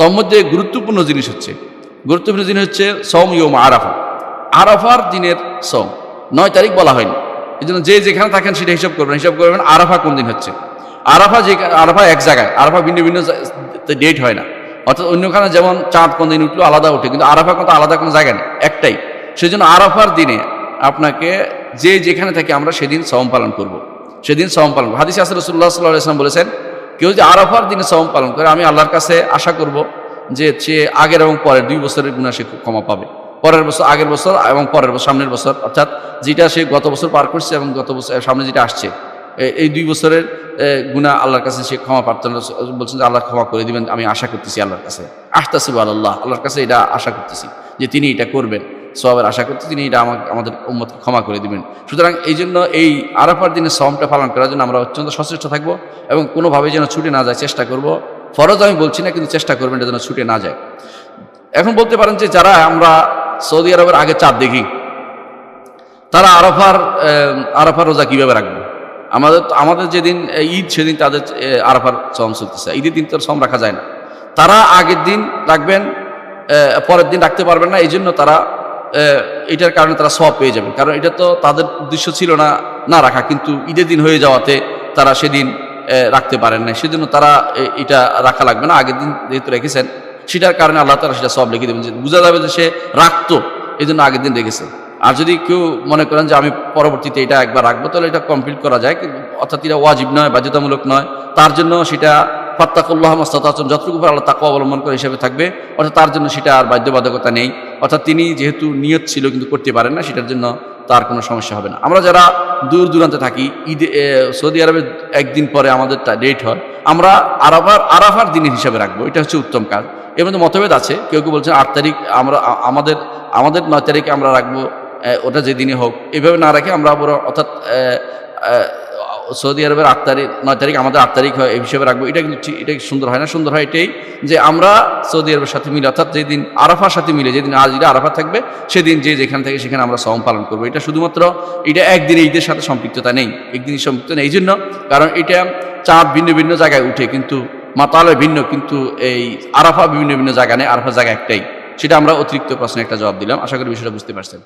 সওম মধ্যে গুরুত্বপূর্ণ জিনিস হচ্ছে সওম ইয়ৌম আরাফা। আরাফার দিনের সওম 9 তারিখ বলা হয়নি, এই জন্য যে যেখানে থাকেন সেটা হিসাব করবেন আরাফা কোন দিন হচ্ছে। আরাফা এক জায়গায়, আরাফা ভিন্ন ভিন্ন ডেট হয় না। অর্থাৎ অন্যখানে যেমন চাঁদ কোন দিন উঠলো আলাদা ওঠে, কিন্তু আরাফা কিন্তু আলাদা কোনো জায়গা নেই, একটাই। সেই জন্য আরাফার দিনে আপনাকে যে যেখানে থাকে আমরা সেদিন সওম পালন করব, সেদিন সওম পালন। হাদিসে আছে রাসূলুল্লাহ সাল্লাল্লাহু আলাইহি ওয়াসাল্লাম বলেছেন, কেউ যে আরাফার দিনে সওম পালন করে আমি আল্লাহর কাছে আশা করব যে সে আগের এবং পরের 2 বছরের গুনাহ সে ক্ষমা পাবে। পরের বছর, আগের বছর এবং পরের বছর, সামনের বছর, অর্থাৎ যেটা সে গত বছর পার করছে এবং গত বছর সামনে যেটা আসছে, এই 2 বছরের গুনাহ আল্লাহর কাছে সে ক্ষমা প্রার্থনা বলছেন যে আল্লাহ ক্ষমা করে দিবেন। আমি আশা করতেছি আল্লাহর কাছে, আহতাসিবু আলাল্লাহ, আল্লাহর কাছে এটা আশা করতেছি যে তিনি এটা করবেন, সওয়াবের আশা করতে তিনি এটা আমাদের উম্মতকে ক্ষমা করে দিবেন। সুতরাং এই জন্য এই আরাফার দিনে সওমটা পালন করার জন্য আমরা অত্যন্ত সচেষ্ট থাকবো এবং কোনোভাবে যেন ছুটে না যায় চেষ্টা করব। ফরজ আমি বলছি না, কিন্তু চেষ্টা করবেন এটা যেন ছুটে না যায়। এখন বলতে পারেন যে যারা আমরা সৌদি আরবের আগে চাঁদ দেখি, তারা আরাফার রোজা কীভাবে রাখবো? আমাদের যেদিন ঈদ সেদিন তাদের আরাফার সওম চলতেছে, ঈদের দিন তো সওম রাখা যায় না। তারা আগের দিন রাখবেন, পরের দিন রাখতে পারবেন না, এই জন্য তারা এটার কারণে তারা সওয়াব পেয়ে যাবেন। কারণ এটা তো তাদের উদ্দেশ্য ছিল না রাখা, কিন্তু ঈদের দিন হয়ে যাওয়াতে তারা সেদিন রাখতে পারেন না, সেজন্য তারা এটা রাখা লাগবে না। আগের দিন যেহেতু রেখেছেন সেটার কারণে আল্লাহ তাআলা সেটা সওয়াব লিখে দেবেন, যে বোঝা যাবে যে সে রাখতো, এই জন্য আগের দিন রেখেছে। আর যদি কেউ মনে করেন যে আমি পরবর্তীতে এটা একবার রাখবো, তাহলে এটা কমপ্লিট করা যায়, অর্থাৎ এটা ওয়াজিব নয়, বাধ্যতামূলক নয়। তার জন্য সেটা ফাত্তাকুল্লাহ মাস্তাতাতুম, যতটুকু আল্লাহ তাকওয়া অবলম্বন করে হিসেবে থাকবে, অর্থাৎ তার জন্য সেটা আর বাধ্যবাধকতা নেই। অর্থাৎ তিনি যেহেতু নিয়ত ছিল কিন্তু করতে পারেন না, সেটার জন্য তার কোনো সমস্যা হবে না। আমরা যারা দূর দূরান্তে থাকি, সৌদি আরবের একদিন পরে আমাদের ডেট হয়, আমরা আরাফার দিনের হিসাবে রাখবো, এটা হচ্ছে উত্তম কাজ। এর মধ্যে মতভেদ আছে, কেউ কেউ বলছেন 8 তারিখ, আমাদের 9 তারিখে আমরা রাখবো, ওটা যেদিনই হোক, এভাবে না রাখে আমরা অর্থাৎ সৌদি আরবের 9 তারিখ আমাদের 8 তারিখ হয়, এই হিসেবে রাখবো। এটা কিন্তু এটা সুন্দর হয় না। সুন্দর হয় এটাই যে আমরা সৌদি আরবের সাথে মিলে, অর্থাৎ যেদিন আরাফার সাথে মিলে, যেদিন আজকে আরাফা থাকবে সেদিন যে যেখান থেকে সেখানে আমরা সওম পালন করবো। এটা শুধুমাত্র এটা একদিনে ঈদের সাথে সম্পৃক্ততা নেই, একদিনের সম্পৃক্ত নেই, এই জন্য কারণ এটা চাঁদ ভিন্ন ভিন্ন জায়গায় উঠে, কিন্তু মাতালে ভিন্ন, কিন্তু এই আরাফা বিভিন্ন জায়গা নেই, আরাফার জায়গা একটাই। সেটা আমরা অতিরিক্ত প্রশ্নের একটা জবাব দিলাম। আশা করি বিষয়টা বুঝতে পারছেন।